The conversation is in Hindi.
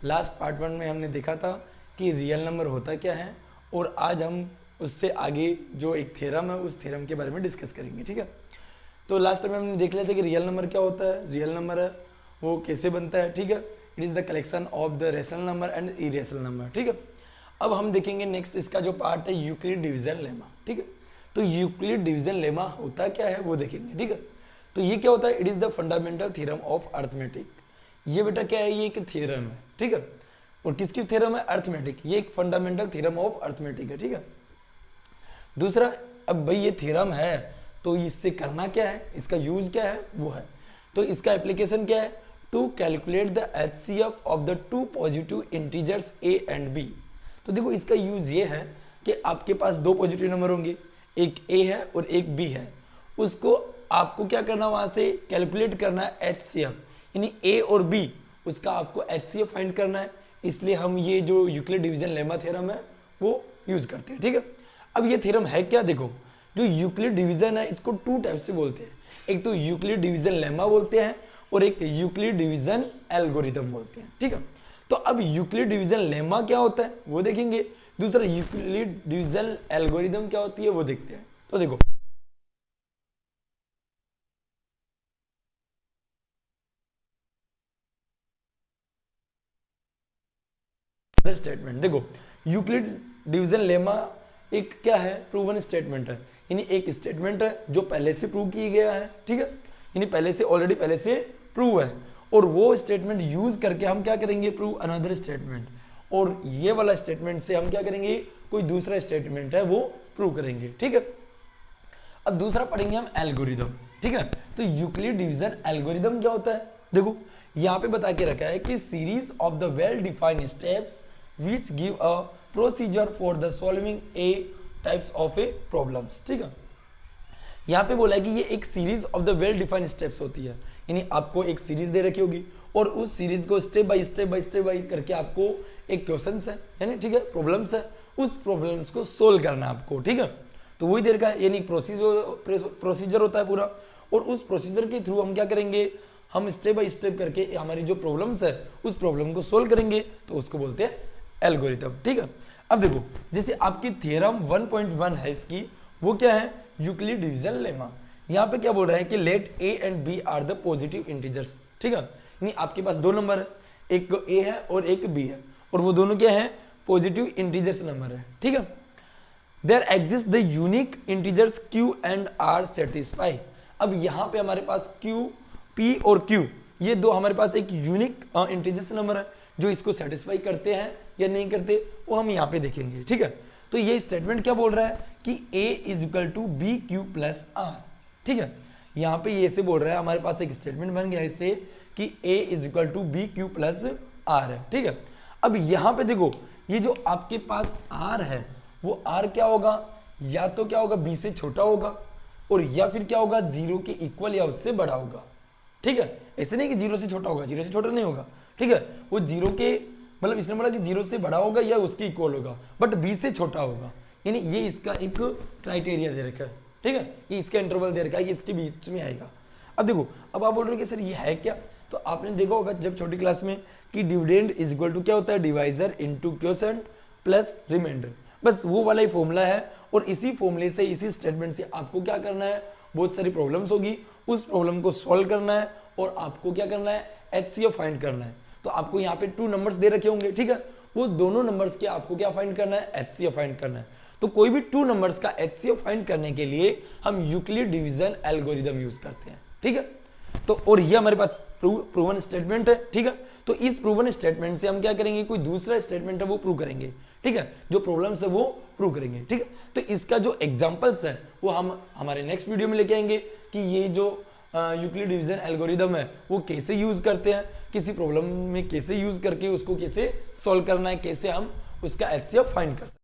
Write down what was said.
लास्ट पार्ट 1 में हमने देखा था कि रियल नंबर होता क्या है, और आज हम उससे आगे जो एक थ्योरम है उस थ्योरम के बारे में डिस्कस करेंगे। ठीक है, तो लास्ट टाइम हमने देख लिया था कि रियल नंबर क्या होता है, रियल नंबर है वो कैसे बनता है। ठीक है, it is the collection of the rational number and irrational number. ठीक है, अब हम देखेंगे नेक्स्ट इसका जो पार्ट है यूक्लिड डिवीजन लेमा। ठीक है, तो यूक्लिड डिवीजन लेमा होता क्या है वो देखेंगे। ठीक है, तो ये क्या होता है, it is the fundamental theorem of arithmetic. ये बेटा क्या है, ये एक थ्योरम है। ठीक है, और किसकी थ्योरम है, अर्थमेटिक। ये एक फंडामेंटल थ्योरम ऑफ अर्थमेटिक है। ठीक है, दूसरा, अब भाई ये थ्योरम है तो इससे करना क्या है, इसका यूज क्या है वो है, तो इसका एप्लीकेशन क्या है, to calculate the HCF of the two positive integers a and b. तो देखो इसका यूज ये है कि आपके पास दो पॉजिटिव नंबर होंगे, एक ए है और एक बी है, उसको आपको क्या करना, वहां से कैलकुलेट करना है एचसीएफ, यानी ए और बी, उसका आपको एचसीएफ फाइंड करना है। इसलिए हम ये जो यूक्लिड डिवीजन लेमा थ्योरम है वो यूज करते हैं। ठीक है, अब ये थ्योरम है क्या, देखो जो यूक्लिड डिवीजन है इसको टू टाइप से बोलते हैं, एक तो यूक्लिड डिवीजन लेमा बोलते हैं और एक यूक्लिड डिवीजन एल्गोरिथम बोलते हैं। ठीक है, तो अब यूक्लिड डिवीजन लेमा क्या होता है वो देखेंगे, दूसरा यूक्लिड डिवीजन एल्गोरिथम क्या होती है वो देखते हैं। तो देखो स्टेटमेंट, देखो यूक्लिड डिवीजन लेमा एक क्या है, प्रूवन स्टेटमेंट है, यानी एक स्टेटमेंट है जो पहले से प्रूव किया गया है। ठीक है, यानी पहले से ऑलरेडी पहले से प्रूव है, और वो स्टेटमेंट यूज करके हम क्या करेंगे, प्रूव अनदर स्टेटमेंट, और ये वाला स्टेटमेंट से हम क्या करेंगे, कोई दूसरा स्टेटमेंट है वो प्रूव करेंगे। ठीक है, अब दूसरा पढ़ेंगे हम एल्गोरिदम। ठीक है, तो यूक्लिड डिवीजन एल्गोरिदम क्या होता है, देखो यहाँ पे बता के रखा है कि series of the well defined steps which give a procedure for the solving A types of A problems. ठीक है, यहाँ पे बोला है कि ये एक series of the well defined steps होती है, यानी आपको एक सीरीज दे रखी होगी और उस सीरीज को स्टेप बाय स्टेप करके आपको एक क्वेश्चन है, यानी ठीक है प्रॉब्लम्स है, उस प्रॉब्लम्स को सोल्व करना है आपको। ठीक है, तो वही देर का यानी प्रोसीजर होता है पूरा, और उस प्रोसीजर के थ्रू हम क्या करेंगे, हम स्टेप बाय स्टेप करके हमारी जो प्रॉब्लम्स है उस प्रॉब्लम को सोल्व करेंगे, तो उसको बोलते हैं एल्गोरिथम। ठीक है, अब देखो जैसे आपकी थ्योरम 1.1 है इसकी, वो क्या है, यूक्लिड डिवीजन लेमा। यहाँ पे क्या बोल रहा है कि let a and b are the positive integers. ठीक है, यानी आपके पास दो नंबर है, एक ए है और एक बी है, और वो दोनों क्या है, पॉजिटिव इंटीजर्स नंबर है। ठीक है, there exist the unique integers q and r satisfy. अब यहाँ पे हमारे पास क्यू, पी और क्यू, ये दो हमारे पास एक यूनिक इंटीजर्स नंबर है, जो इसको सेटिस्फाई करते हैं या नहीं करते वो हम यहाँ पे देखेंगे। ठीक है, तो ये स्टेटमेंट क्या बोल रहा है कि a is equal to b q plus r. ठीक है, यहाँ पे ये से बोल रहा है, हमारे पास एक स्टेटमेंट बन गया इससे कि a is equal to b q plus r है। ठीक है, अब यहाँ पे देखो ये जो आपके पास r है वो r क्या होगा, या तो क्या होगा b से छोटा होगा, और या फिर क्या होगा जीरो के इक्वल या उससे बड़ा होगा। ठीक है, ऐसे नहीं कि जीरो से छोटा होगा, जीरो से छोटा नहीं होगा। ठीक है, वो जीरो के मतलब इसने बोला कि जीरो से बड़ा होगा या उसके इक्वल होगा, बट बी से छोटा होगा, यानी ये इसका एक क्राइटेरिया दे रखा है। ठीक है, ये इसका इंटरवल दे रखा है कि इसके बीच में आएगा। अब देखो, अब आप बोल रहे हो कि सर ये है क्या, तो आपने देखा होगा जब छोटी क्लास में कि डिविडेंड इज इक्वल टू क्या होता है, divisor into quotient plus remainder, बस वो वाला ही फॉर्मूला है, और इसी फॉर्मूले से, इसी स्टेटमेंट से आपको क्या करना है, बहुत सारी प्रॉब्लम्स होगी, उस प्रॉब्लम को सॉल्व करना है, और आपको क्या करना है, एचसीएफ फाइंड करना है। तो आपको यहाँ पे टू नंबर्स दे रखे होंगे। ठीक है, वो दोनों नंबर्स के आपको क्या फाइंड करना है, एचसीएफ फाइंड करना है। तो कोई भी टू नंबर्स का एचसीएफ फाइंड करने के लिए हम यूक्लिड डिवीजन एल्गोरिथम यूज करते हैं। ठीक है, तो और ये हमारे पास प्रूवन स्टेटमेंट है। ठीक है, तो इस प्रूवन स्टेटमेंट से हम क्या करेंगे, कोई दूसरा स्टेटमेंट है वो प्रूव करेंगे। ठीक है, जो प्रॉब्लम्स है वो प्रूव करेंगे। ठीक है, तो इसका जो एग्जांपल्स है वो हम हमारे नेक्स्ट वीडियो में लेके आएंगे कि ये जो यूक्लिड डिवीजन एल्गोरिथम है वो कैसे यूज करते हैं, किसी प्रॉब्लम में कैसे यूज करके उसको कैसे सॉल्व करना है, कैसे हम उसका एचसीएफ फाइंड कर सकते हैं।